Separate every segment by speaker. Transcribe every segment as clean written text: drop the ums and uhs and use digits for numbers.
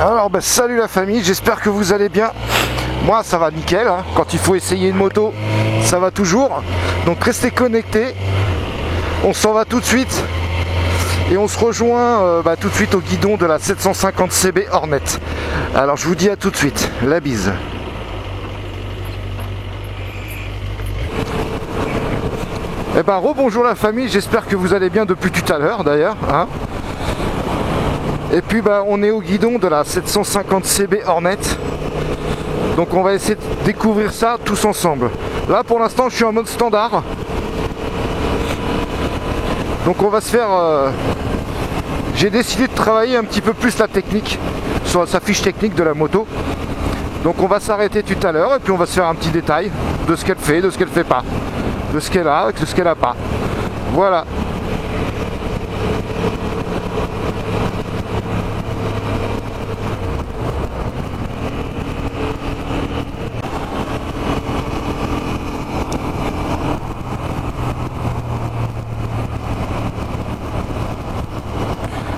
Speaker 1: Alors salut la famille, j'espère que vous allez bien. Moi ça va nickel, hein. Quand il faut essayer une moto, ça va toujours. Donc restez connectés. On s'en va tout de suite. Et on se rejoint tout de suite au guidon de la 750 CB Hornet. Alors je vous dis à tout de suite, la bise. Eh ben rebonjour la famille, j'espère que vous allez bien depuis tout à l'heure d'ailleurs, hein. Et puis on est au guidon de la 750 CB Hornet. Donc on va essayer de découvrir ça tous ensemble. Là pour l'instant je suis en mode standard. Donc on va se faire... J'ai décidé de travailler un petit peu plus la technique, sur sa fiche technique de la moto. Donc on va s'arrêter tout à l'heure et puis on va se faire un petit détail de ce qu'elle fait, de ce qu'elle fait pas, de ce qu'elle a, de ce qu'elle a pas. Voilà.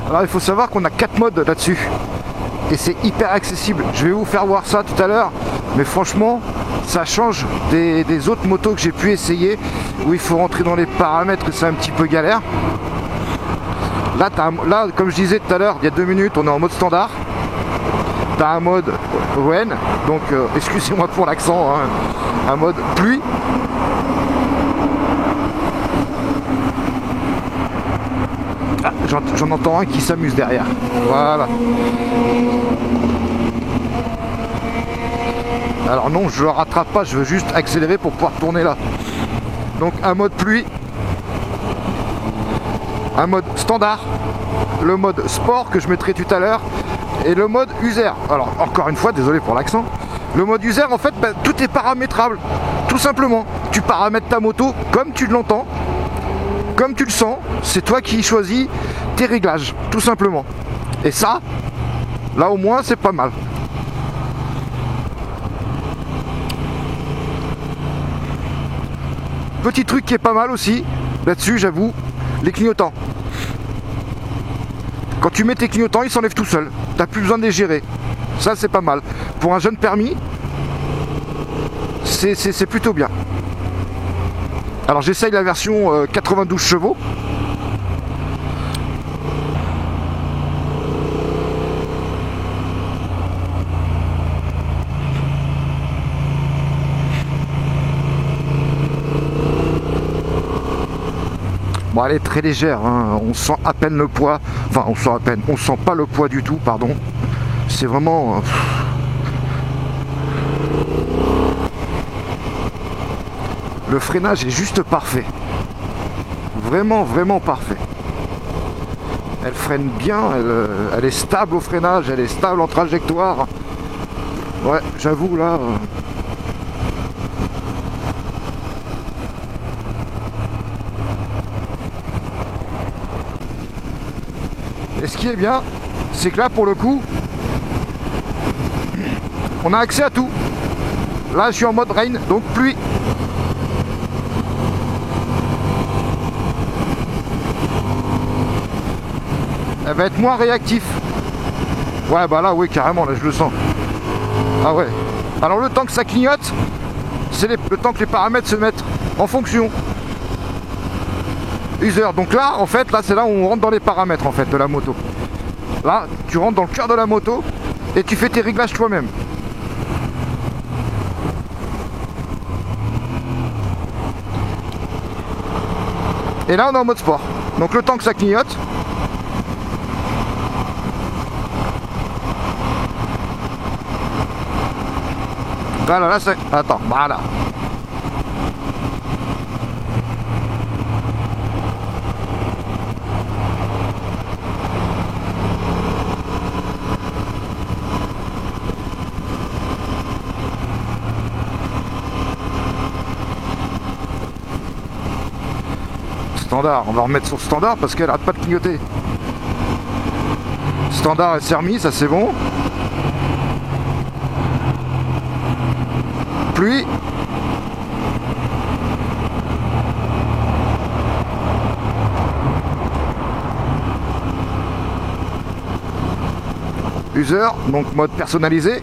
Speaker 1: Alors il faut savoir qu'on a 4 modes là-dessus et c'est hyper accessible. Je vais vous faire voir ça tout à l'heure, mais franchement ça change des autres motos que j'ai pu essayer où il faut rentrer dans les paramètres et c'est un petit peu galère. Là, comme je disais tout à l'heure, il y a 2 minutes, on est en mode standard. Tu as un mode ON, donc excusez-moi pour l'accent, hein, un mode pluie. Ah, j'en entends un qui s'amuse derrière. Voilà. Alors non, je le rattrape pas, je veux juste accélérer pour pouvoir tourner là. Donc un mode pluie, un mode standard, le mode sport que je mettrai tout à l'heure et le mode user. Alors encore une fois, désolé pour l'accent. Le mode user, en fait, tout est paramétrable. Tout simplement. Tu paramètres ta moto comme tu l'entends. Comme tu le sens, c'est toi qui choisis tes réglages, tout simplement. Et ça, là au moins, c'est pas mal. Petit truc qui est pas mal aussi, là-dessus, j'avoue, les clignotants. Quand tu mets tes clignotants, ils s'enlèvent tout seuls. T'as plus besoin de les gérer. Ça, c'est pas mal. Pour un jeune permis, c'est plutôt bien. Alors j'essaye la version 92 chevaux. Bon, elle est très légère, hein. On sent à peine le poids. Enfin, on sent à peine. On sent pas le poids du tout, pardon. C'est vraiment... Le freinage est juste parfait. Vraiment, vraiment parfait. Elle freine bien, elle est stable au freinage, elle est stable en trajectoire. Ouais, j'avoue là... Et ce qui est bien, c'est que là pour le coup, on a accès à tout. Là je suis en mode rain, donc pluie. Elle va être moins réactif. Ouais là oui carrément, là je le sens. Ah ouais. Alors le temps que ça clignote, c'est le temps que les paramètres se mettent en fonction. User. Donc là en fait là c'est là où on rentre dans les paramètres en fait de la moto. Là tu rentres dans le cœur de la moto et tu fais tes réglages toi-même. Et là on est en mode sport. Donc le temps que ça clignote. Là c'est... Attends, voilà. Standard, on va remettre sur standard parce qu'elle arrête pas de clignoter. Standard elle s'est remise, ça c'est bon. Pluie. user, donc mode personnalisé.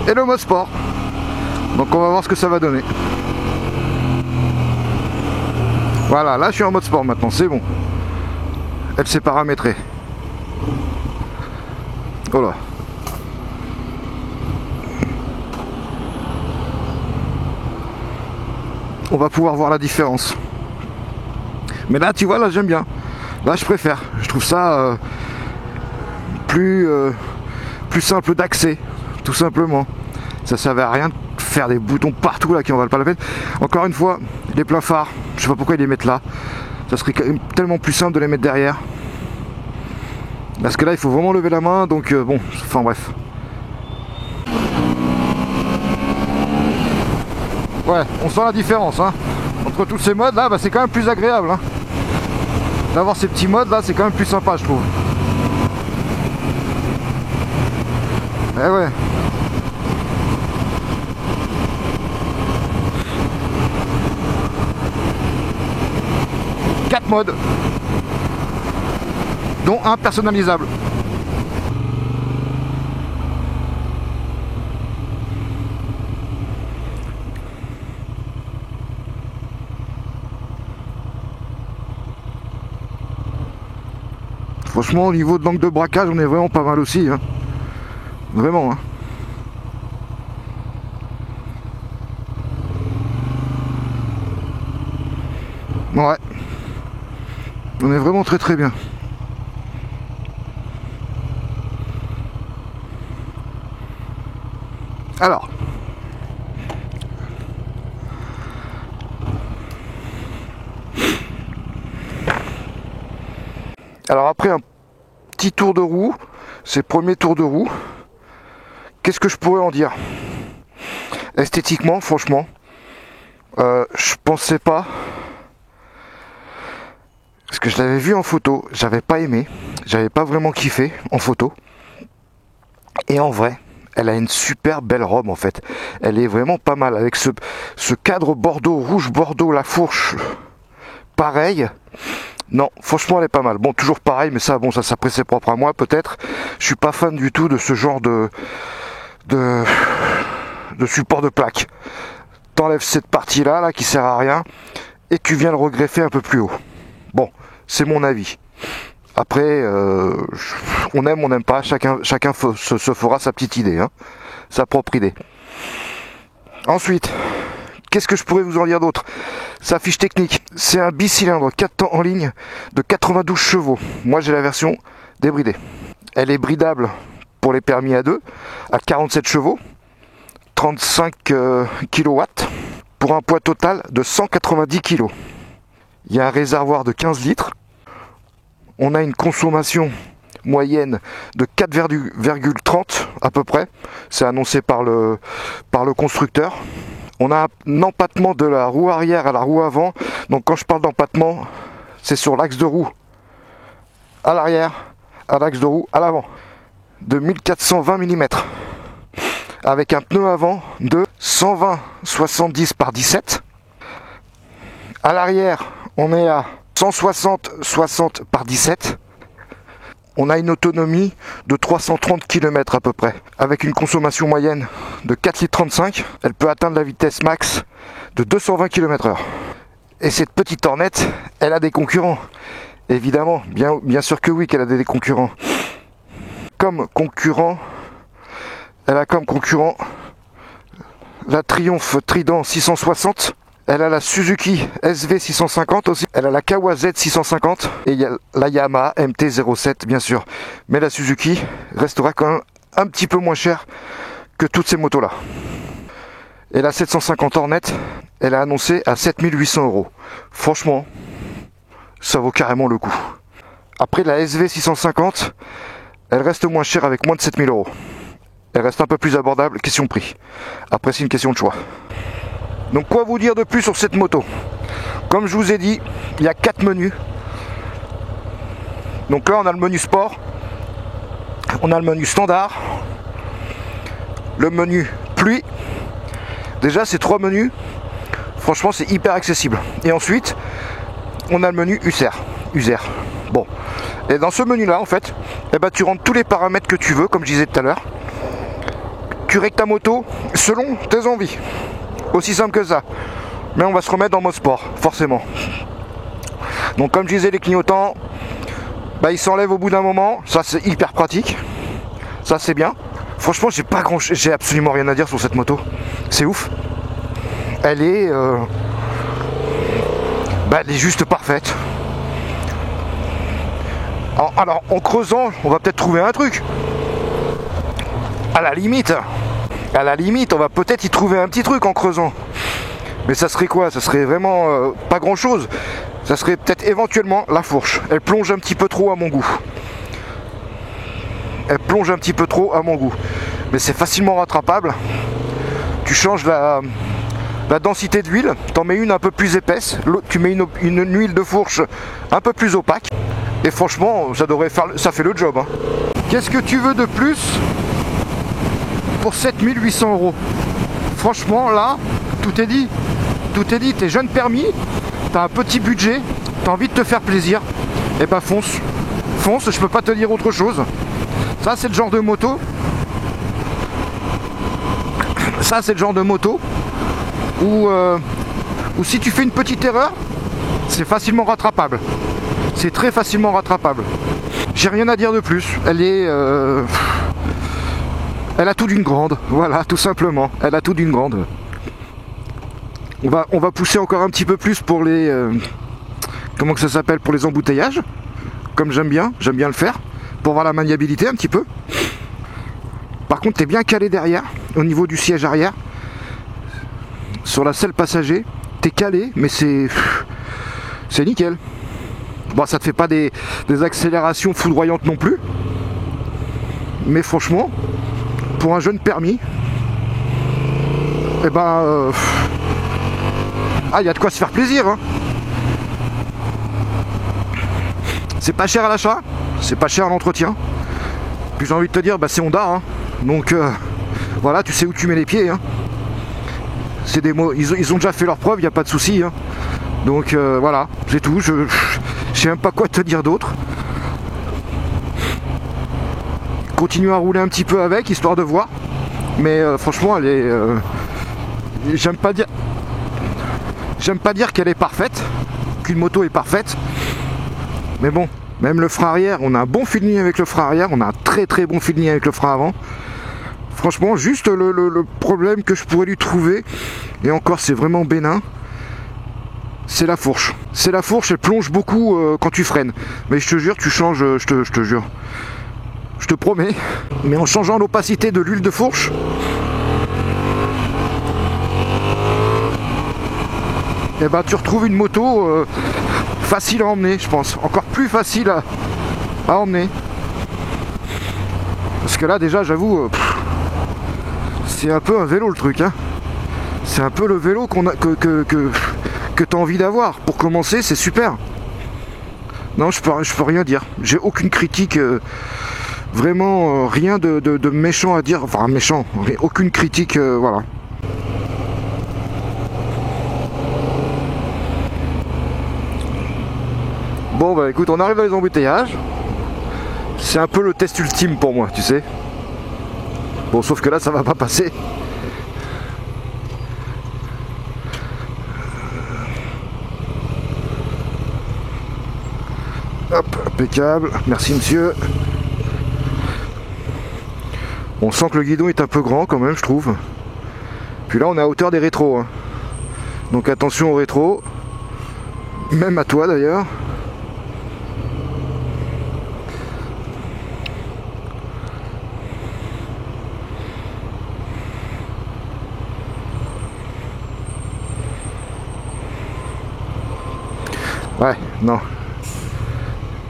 Speaker 1: Et le mode sport. Donc on va voir ce que ça va donner. Voilà, là je suis en mode sport maintenant, c'est bon. Elle s'est paramétrée. Voilà. On va pouvoir voir la différence. Mais là tu vois, là j'aime bien. Là je préfère. Je trouve ça plus simple d'accès. Tout simplement, ça servait à rien de faire des boutons partout là qui en valent pas la peine. Encore une fois, les pleins phares, je sais pas pourquoi ils les mettent là. Ça serait quand même tellement plus simple de les mettre derrière. Parce que là, il faut vraiment lever la main, donc bon, enfin bref. Ouais, on sent la différence, hein. Entre tous ces modes là, bah, c'est quand même plus agréable, hein. D'avoir ces petits modes là, c'est quand même plus sympa, je trouve. Eh ouais. Modes, dont un personnalisable. Franchement, au niveau de l'angle de braquage, on est vraiment pas mal aussi, hein. Vraiment, hein. Ouais. On est vraiment très très bien. Alors après un petit tour de roue, c'est le premier tour de roue, qu'est-ce que je pourrais en dire? Esthétiquement, franchement, je pensais pas. Parce que je l'avais vu en photo, j'avais pas aimé, j'avais pas vraiment kiffé en photo. Et en vrai, elle a une super belle robe en fait. Elle est vraiment pas mal avec ce cadre bordeaux, rouge bordeaux, la fourche. Pareil. Non, franchement elle est pas mal. Bon, toujours pareil, mais ça, bon, ça après c'est propre à moi peut-être. Je suis pas fan du tout de ce genre de support de plaque. T'enlèves cette partie là qui sert à rien et tu viens le regreffer un peu plus haut. Bon, c'est mon avis. Après, on aime, on n'aime pas, chacun se fera sa petite idée, hein, sa propre idée. Ensuite, qu'est-ce que je pourrais vous en dire d'autre? Sa fiche technique, c'est un bicylindre 4 temps en ligne de 92 chevaux. Moi j'ai la version débridée. Elle est bridable pour les permis A2 à 47 chevaux, 35 kW, pour un poids total de 190 kg. Il y a un réservoir de 15 litres. On a une consommation moyenne de 4,30 à peu près. C'est annoncé par le constructeur. On a un empattement de la roue arrière à la roue avant. Donc quand je parle d'empattement, c'est sur l'axe de roue à l'arrière, à l'axe de roue à l'avant, de 1420 mm. Avec un pneu avant de 120/70 par 17. À l'arrière, on est à 160/60 par 17. On a une autonomie de 330 km à peu près, avec une consommation moyenne de 4,35 litres. Elle peut atteindre la vitesse max de 220 km/h. Et cette petite Hornet, elle a des concurrents. Évidemment, bien sûr que oui qu'elle a des concurrents. Elle a comme concurrent la Triumph Trident 660. Elle a la Suzuki SV650 aussi. Elle a la Kawasaki Z650. Et il y a la Yamaha MT-07 bien sûr. Mais la Suzuki restera quand même un petit peu moins chère que toutes ces motos là. Et la 750 Hornet, elle a annoncé à 7800 €. Franchement, ça vaut carrément le coup. Après la SV650, elle reste moins chère avec moins de 7000 €. Elle reste un peu plus abordable, question prix. Après c'est une question de choix. Donc quoi vous dire de plus sur cette moto? Comme je vous ai dit, il y a 4 menus. Donc là on a le menu sport, on a le menu standard, le menu pluie. Déjà ces 3 menus, franchement c'est hyper accessible. Et ensuite on a le menu user. Bon, et dans ce menu là en fait, eh ben, tu rentres tous les paramètres que tu veux, comme je disais tout à l'heure. Tu règles ta moto selon tes envies, aussi simple que ça. Mais on va se remettre en mode sport, forcément. Donc comme je disais, les clignotants, bah, ils s'enlèvent au bout d'un moment. Ça c'est hyper pratique. Ça c'est bien. Franchement j'ai absolument rien à dire sur cette moto. C'est ouf. Elle est elle est juste parfaite. Alors en creusant, on va peut-être trouver un truc. À la limite, on va peut-être y trouver un petit truc en creusant. Mais ça serait quoi? Ça serait vraiment pas grand chose. Ça serait peut-être éventuellement la fourche. Elle plonge un petit peu trop à mon goût. Mais c'est facilement rattrapable. Tu changes la densité de l'huile. T'en mets une un peu plus épaisse. Tu mets une huile de fourche un peu plus opaque. Et franchement, ça fait le job. Hein. Qu'est-ce que tu veux de plus pour 7800 €? Franchement, là, tout est dit. T'es jeune permis, t'as un petit budget, t'as envie de te faire plaisir, et bah fonce, je peux pas te dire autre chose. Ça c'est le genre de moto, où si tu fais une petite erreur, c'est facilement rattrapable. C'est très facilement rattrapable. J'ai rien à dire de plus. Elle a tout d'une grande, voilà, tout simplement. Elle a tout d'une grande. On va pousser encore un petit peu plus pour les... comment que ça s'appelle? Pour les embouteillages. Comme j'aime bien le faire. Pour voir la maniabilité un petit peu. Par contre, t'es bien calé derrière, au niveau du siège arrière. Sur la selle passager, t'es calé, mais c'est nickel. Bon, ça te fait pas des accélérations foudroyantes non plus. Mais franchement, pour un jeune permis, eh ben... il y a de quoi se faire plaisir. Hein. C'est pas cher à l'achat, c'est pas cher à l'entretien. Puis j'ai envie de te dire, c'est Honda. Hein. Donc voilà, tu sais où tu mets les pieds. Hein. C'est des mots, ils ont déjà fait leur preuve, il n'y a pas de souci. Hein. Donc voilà, c'est tout. Je sais même pas quoi te dire d'autre. Continue à rouler un petit peu avec, histoire de voir. Mais franchement, elle est... J'aime pas dire qu'elle est parfaite, qu'une moto est parfaite. Mais bon, même le frein arrière, on a un bon feeling avec le frein arrière, on a un très très bon feeling avec le frein avant. Franchement, juste le problème que je pourrais lui trouver, et encore c'est vraiment bénin, c'est la fourche. Elle plonge beaucoup quand tu freines. Mais je te jure, tu changes, je te jure. Je te promets. Mais en changeant l'opacité de l'huile de fourche, et tu retrouves une moto facile à emmener, je pense. Encore plus facile à emmener. Parce que là, déjà, j'avoue, c'est un peu un vélo le truc. Hein. C'est un peu le vélo que tu as envie d'avoir. Pour commencer, c'est super. Non, je peux rien dire. J'ai aucune critique. Vraiment rien de méchant à dire. Enfin, méchant. Aucune critique, voilà. Bon écoute, on arrive dans les embouteillages. C'est un peu le test ultime pour moi, tu sais. Bon, sauf que là ça va pas passer. Hop, impeccable, merci monsieur. On sent que le guidon est un peu grand quand même, je trouve. Puis là on est à hauteur des rétros. Hein. Donc attention aux rétros. Même à toi d'ailleurs. Ouais, non.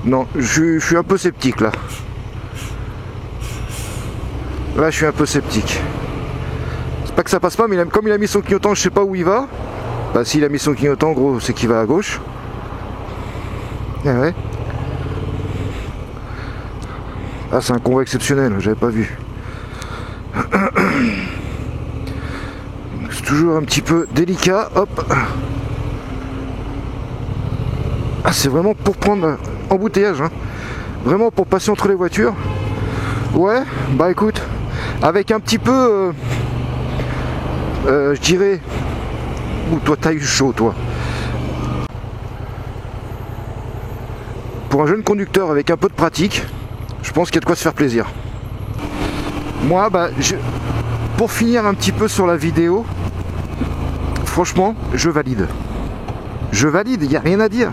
Speaker 1: Non, je suis un peu sceptique là. Là, je suis un peu sceptique. C'est pas que ça passe pas, mais comme il a mis son clignotant, je sais pas où il va. Bah, s'il a mis son clignotant, gros, c'est qu'il va à gauche. Eh ouais. Ah, c'est un convoi exceptionnel, j'avais pas vu. C'est toujours un petit peu délicat, hop. Ah, c'est vraiment pour prendre embouteillage, hein. Vraiment pour passer entre les voitures. Ouais, bah écoute, avec un petit peu, je dirais... Ouh, toi t'as eu chaud, toi. Pour un jeune conducteur avec un peu de pratique, je pense qu'il y a de quoi se faire plaisir. Moi, bah, pour finir un petit peu sur la vidéo, franchement, je valide. Je valide, il n'y a rien à dire.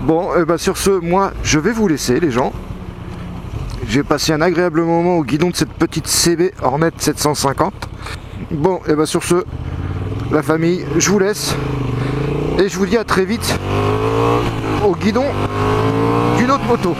Speaker 1: Bon, et bah sur ce, moi, je vais vous laisser, les gens. J'ai passé un agréable moment au guidon de cette petite CB Hornet 750. Bon, et bah sur ce, la famille, je vous laisse. Et je vous dis à très vite au guidon d'une autre moto.